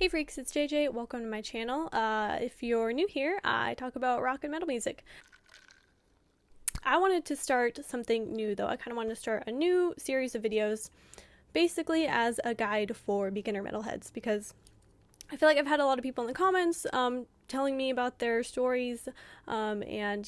Hey freaks, it's JJ. Welcome to my channel. If you're new here, I talk about rock and metal music. I wanted to start something new though. I kind of wanted to start a new series of videos basically as a guide for beginner metalheads because I feel like I've had a lot of people in the comments telling me about their stories and,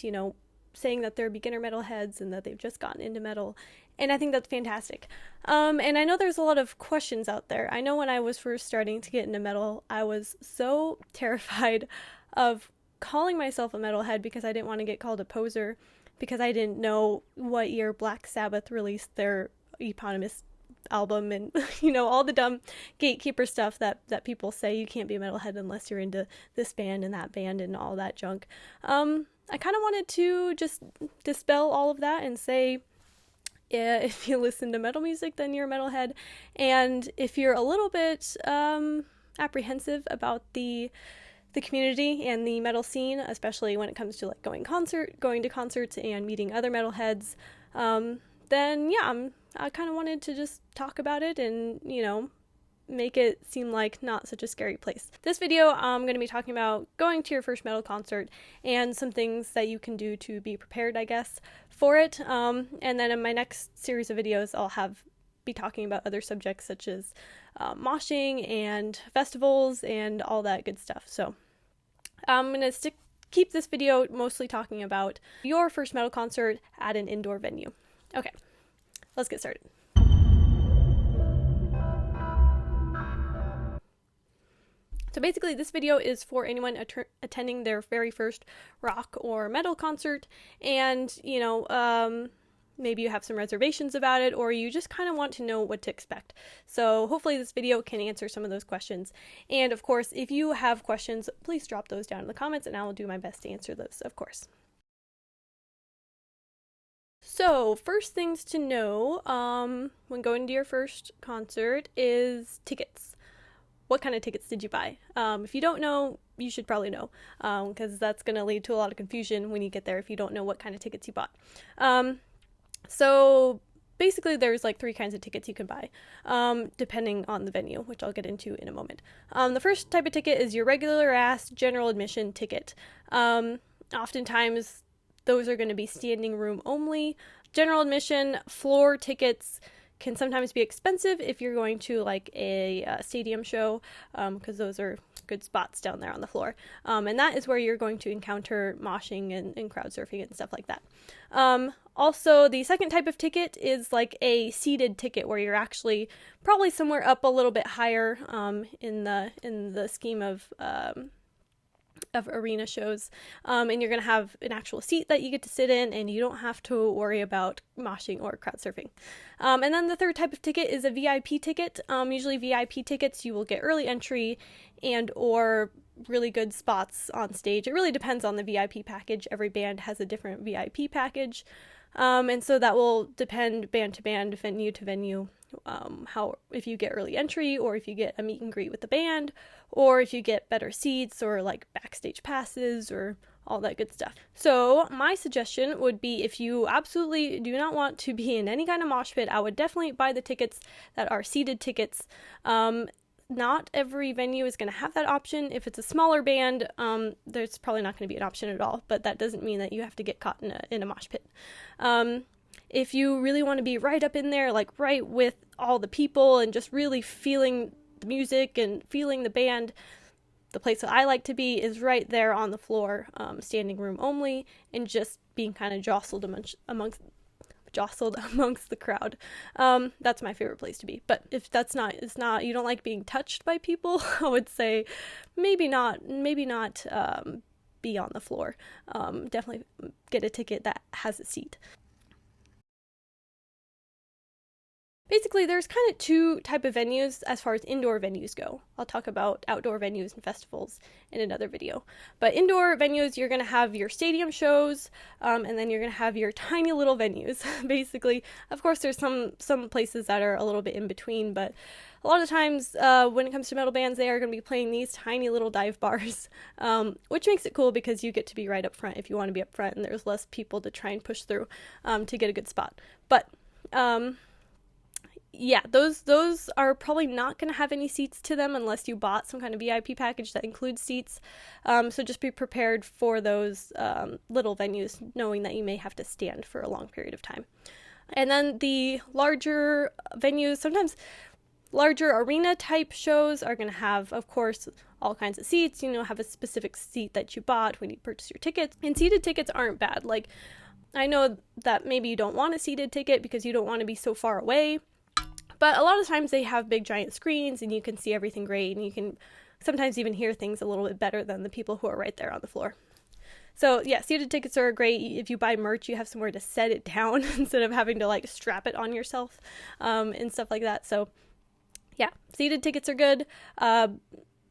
saying that they're beginner metalheads and that they've just gotten into metal. And I think that's fantastic. And I know there's a lot of questions out there. I know when I was first starting to get into metal, I was so terrified of calling myself a metalhead because I didn't want to get called a poser, because I didn't know what year Black Sabbath released their eponymous album and all the dumb gatekeeper stuff that people say. You can't be a metalhead unless you're into this band and that band and all that junk. I kind of wanted to just dispel all of that and say, yeah, if you listen to metal music, then you're a metalhead. And if you're a little bit apprehensive about the community and the metal scene, especially when it comes to like going to concerts and meeting other metalheads, then yeah, I kind of wanted to just talk about it and, make it seem like not such a scary place. This video, I'm going to be talking about going to your first metal concert and some things that you can do to be prepared, I guess, for it. And then in my next series of videos, I'll be talking about other subjects such as moshing and festivals and all that good stuff. So I'm going to keep this video mostly talking about your first metal concert at an indoor venue. Okay, let's get started. So basically this video is for anyone attending their very first rock or metal concert and, maybe you have some reservations about it or you just kind of want to know what to expect. So hopefully this video can answer some of those questions. And of course, if you have questions, please drop those down in the comments and I will do my best to answer those, of course. So first things to know when going to your first concert is tickets. What kind of tickets did you buy? If you don't know, you should probably know, because that's going to lead to a lot of confusion when you get there if you don't know what kind of tickets you bought. So basically there's like three kinds of tickets you can buy, depending on the venue, which I'll get into in a moment. The first type of ticket is your regular ass general admission ticket. Oftentimes those are going to be standing room only. General admission floor tickets can sometimes be expensive if you're going to like a stadium show, because those are good spots down there on the floor. And that is where you're going to encounter moshing and crowd surfing and stuff like that. Also, the second type of ticket is like a seated ticket where you're actually probably somewhere up a little bit higher in the scheme of arena shows, and you're going to have an actual seat that you get to sit in and you don't have to worry about moshing or crowd surfing. And then the third type of ticket is a VIP ticket. Usually VIP tickets you will get early entry and or really good spots on stage. It really depends on the VIP package. Every band has a different VIP package, and so that will depend band to band, venue to venue, if you get early entry or if you get a meet and greet with the band or if you get better seats or like backstage passes or all that good stuff. So my suggestion would be, if you absolutely do not want to be in any kind of mosh pit, I would definitely buy the tickets that are seated tickets. Not every venue is going to have that option. If it's a smaller band, there's probably not going to be an option at all, but that doesn't mean that you have to get caught in a mosh pit. If you really want to be right up in there, like right with all the people and just really feeling the music and feeling the band, the place that I like to be is right there on the floor, standing room only, and just being kind of jostled amongst the crowd. That's my favorite place to be. But if you don't like being touched by people, I would say maybe not be on the floor. Definitely get a ticket that has a seat. Basically, there's kind of two type of venues as far as indoor venues go. I'll talk about outdoor venues and festivals in another video. But indoor venues, you're going to have your stadium shows, and then you're going to have your tiny little venues. Basically, of course, there's some places that are a little bit in between, but a lot of times when it comes to metal bands, they are going to be playing these tiny little dive bars, which makes it cool because you get to be right up front if you want to be up front, and there's less people to try and push through to get a good spot. But yeah, those are probably not going to have any seats to them unless you bought some kind of VIP package that includes seats. So just be prepared for those little venues, knowing that you may have to stand for a long period of time. And then the larger venues, sometimes larger arena type shows are going to have, of course, all kinds of seats. Have a specific seat that you bought when you purchase your tickets. And seated tickets aren't bad. Like, I know that maybe you don't want a seated ticket because you don't want to be so far away. But a lot of times they have big giant screens and you can see everything great, and you can sometimes even hear things a little bit better than the people who are right there on the floor. So yeah, seated tickets are great. If you buy merch, you have somewhere to set it down instead of having to like strap it on yourself and stuff like that. So yeah, seated tickets are good.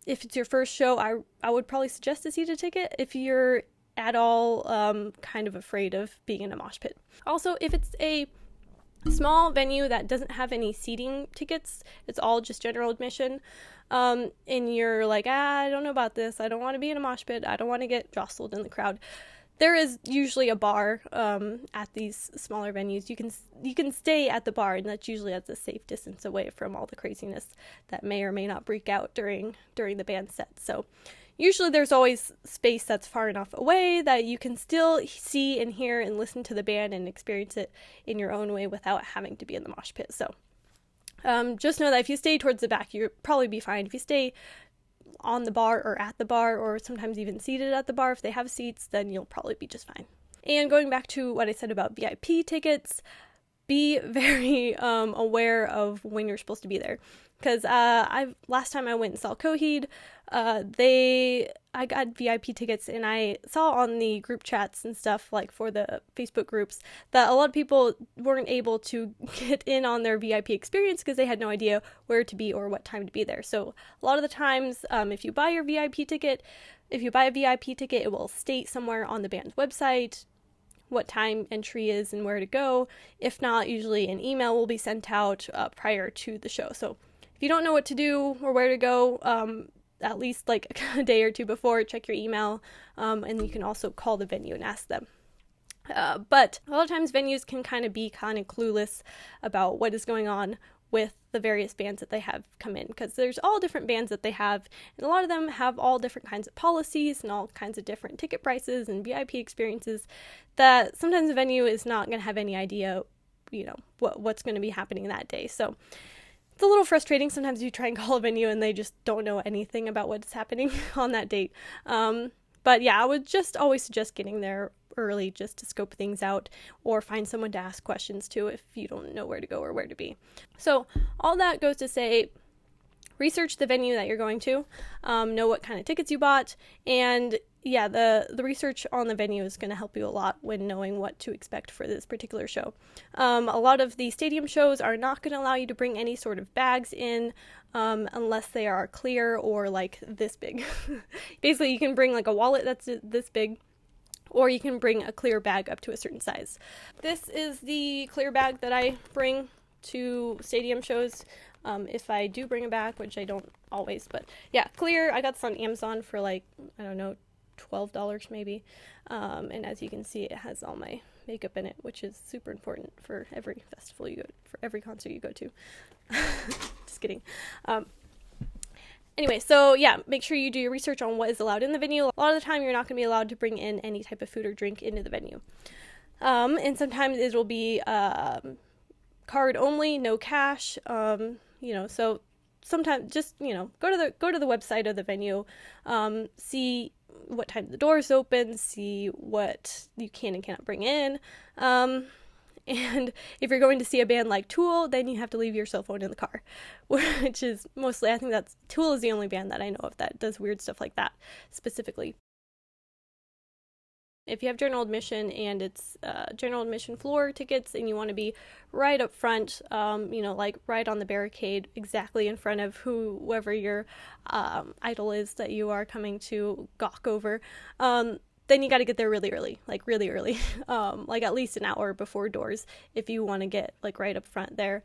If it's your first show, I would probably suggest a seated ticket if you're at all kind of afraid of being in a mosh pit. Also, if it's a small venue that doesn't have any seating tickets, it's all just general admission, and you're like, I don't know about this, I don't want to be in a mosh pit, I don't want to get jostled in the crowd, there is usually a bar at these smaller venues. You can stay at the bar, and that's usually at a safe distance away from all the craziness that may or may not break out during the band set. So usually there's always space that's far enough away that you can still see and hear and listen to the band and experience it in your own way without having to be in the mosh pit. So just know that if you stay towards the back, you'll probably be fine. If you stay on the bar or at the bar, or sometimes even seated at the bar, if they have seats, then you'll probably be just fine. And going back to what I said about VIP tickets, be very aware of when you're supposed to be there. Because last time I went and saw Coheed, I got VIP tickets, and I saw on the group chats and stuff, like for the Facebook groups, that a lot of people weren't able to get in on their VIP experience because they had no idea where to be or what time to be there. So a lot of the times, if you buy a VIP ticket, it will state somewhere on the band's website what time entry is and where to go. If not, usually an email will be sent out prior to the show. So if you don't know what to do or where to go, at least like a day or two before, check your email, and you can also call the venue and ask them. But a lot of times venues can kind of be clueless about what is going on with the various bands that they have come in, because there's all different bands that they have, and a lot of them have all different kinds of policies and all kinds of different ticket prices and VIP experiences that sometimes the venue is not going to have any idea, what's going to be happening that day. So it's a little frustrating. Sometimes you try and call a venue and they just don't know anything about what's happening on that date. But yeah, I would just always suggest getting there early just to scope things out, or find someone to ask questions to if you don't know where to go or where to be. So all that goes to say, research the venue that you're going to, know what kind of tickets you bought, and yeah, the research on the venue is going to help you a lot when knowing what to expect for this particular show. A lot of the stadium shows are not going to allow you to bring any sort of bags in unless they are clear or like this big. Basically, you can bring like a wallet that's this big, or you can bring a clear bag up to a certain size. This is the clear bag that I bring to stadium shows. If I do bring a bag, which I don't always, but yeah, clear. I got this on Amazon for like, I don't know, $12 maybe. And as you can see, it has all my makeup in it, which is super important for every festival you go, for every concert you go to. Just kidding. Anyway, so yeah, make sure you do your research on what is allowed in the venue. A lot of the time, you're not going to be allowed to bring in any type of food or drink into the venue. And sometimes it will be card only, no cash. So sometimes just, go to the website of the venue, see what time the doors open, see what you can and cannot bring in. And if you're going to see a band like Tool, then you have to leave your cell phone in the car, which is mostly, I think Tool is the only band that I know of that does weird stuff like that specifically. If you have general admission and it's general admission floor tickets and you want to be right up front, like right on the barricade, exactly in front of whoever your idol is that you are coming to gawk over, then you got to get there really early, like at least an hour before doors if you want to get like right up front there.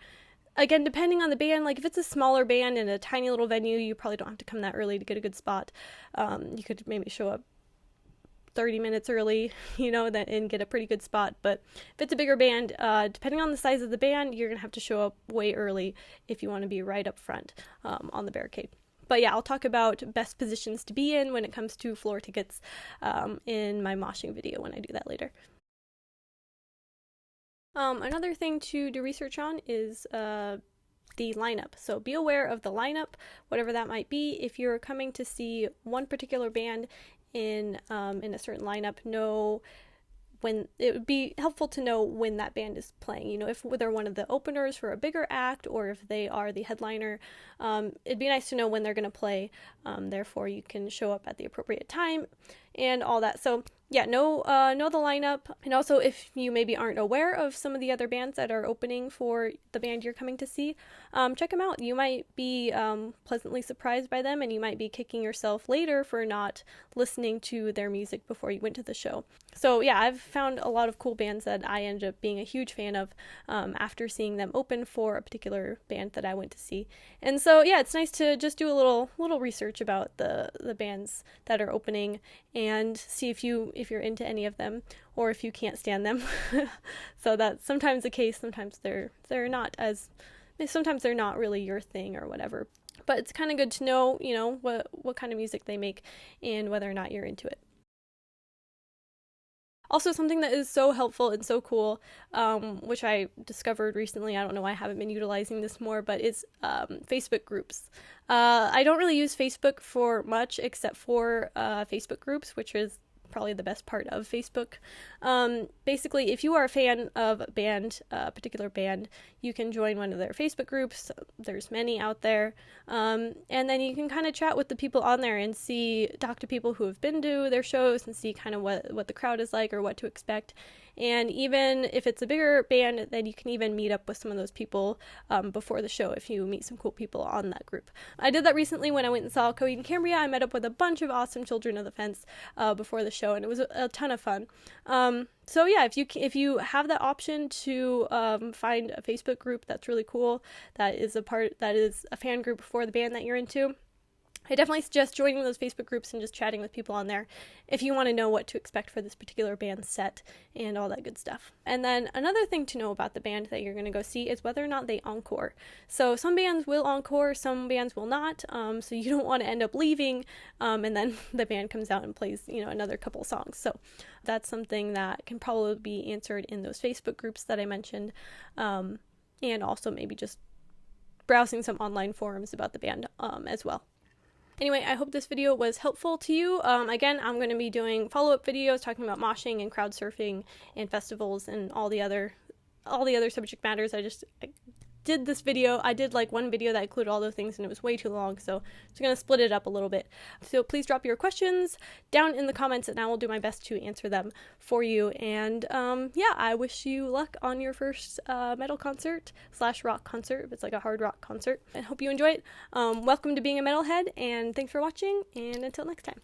Again, depending on the band, like if it's a smaller band in a tiny little venue, you probably don't have to come that early to get a good spot. You could maybe show up 30 minutes early, and get a pretty good spot. But if it's a bigger band, depending on the size of the band, you're going to have to show up way early if you want to be right up front on the barricade. But yeah, I'll talk about best positions to be in when it comes to floor tickets in my moshing video when I do that later. Another thing to do research on is the lineup. So be aware of the lineup, whatever that might be. If you're coming to see one particular band in a certain lineup, when it would be helpful to know when that band is playing. If they're one of the openers for a bigger act or if they are the headliner, it'd be nice to know when they're going to play. Therefore, you can show up at the appropriate time and all that. So yeah, know the lineup, and also if you maybe aren't aware of some of the other bands that are opening for the band you're coming to see, check them out. You might be pleasantly surprised by them, and you might be kicking yourself later for not listening to their music before you went to the show. So yeah, I've found a lot of cool bands that I ended up being a huge fan of after seeing them open for a particular band that I went to see. And so yeah, it's nice to just do a little research about the bands that are opening and see if you're into any of them or if you can't stand them. So that's sometimes the case. Sometimes they're not really your thing or whatever. But it's kind of good to know, what kind of music they make and whether or not you're into it. Also, something that is so helpful and so cool, which I discovered recently, I don't know why I haven't been utilizing this more, but it's Facebook groups. I don't really use Facebook for much except for Facebook groups, which is probably the best part of Facebook. Basically, if you are a fan of a particular band, you can join one of their Facebook groups. There's many out there. And then you can kind of chat with the people on there and talk to people who have been to their shows and see kind of what the crowd is like or what to expect. And even if it's a bigger band, then you can even meet up with some of those people before the show if you meet some cool people on that group. I did that recently when I went and saw Coheed and Cambria. I met up with a bunch of awesome Children of the Fence before the show, and it was a ton of fun. So yeah, if you have that option to find a Facebook group that's really cool, that is a fan group for the band that you're into, I definitely suggest joining those Facebook groups and just chatting with people on there if you want to know what to expect for this particular band's set and all that good stuff. And then another thing to know about the band that you're going to go see is whether or not they encore. So some bands will encore, some bands will not, so you don't want to end up leaving and then the band comes out and plays, another couple songs. So that's something that can probably be answered in those Facebook groups that I mentioned, and also maybe just browsing some online forums about the band as well. Anyway, I hope this video was helpful to you. Again, I'm going to be doing follow-up videos talking about moshing and crowd surfing and festivals and all the other subject matters. I did this video. I did like one video that included all those things and it was way too long, so I'm just going to split it up a little bit. So please drop your questions down in the comments and I will do my best to answer them for you. And yeah, I wish you luck on your first metal concert / rock concert, if it's like a hard rock concert. I hope you enjoy it. Welcome to being a metalhead, and thanks for watching, and until next time.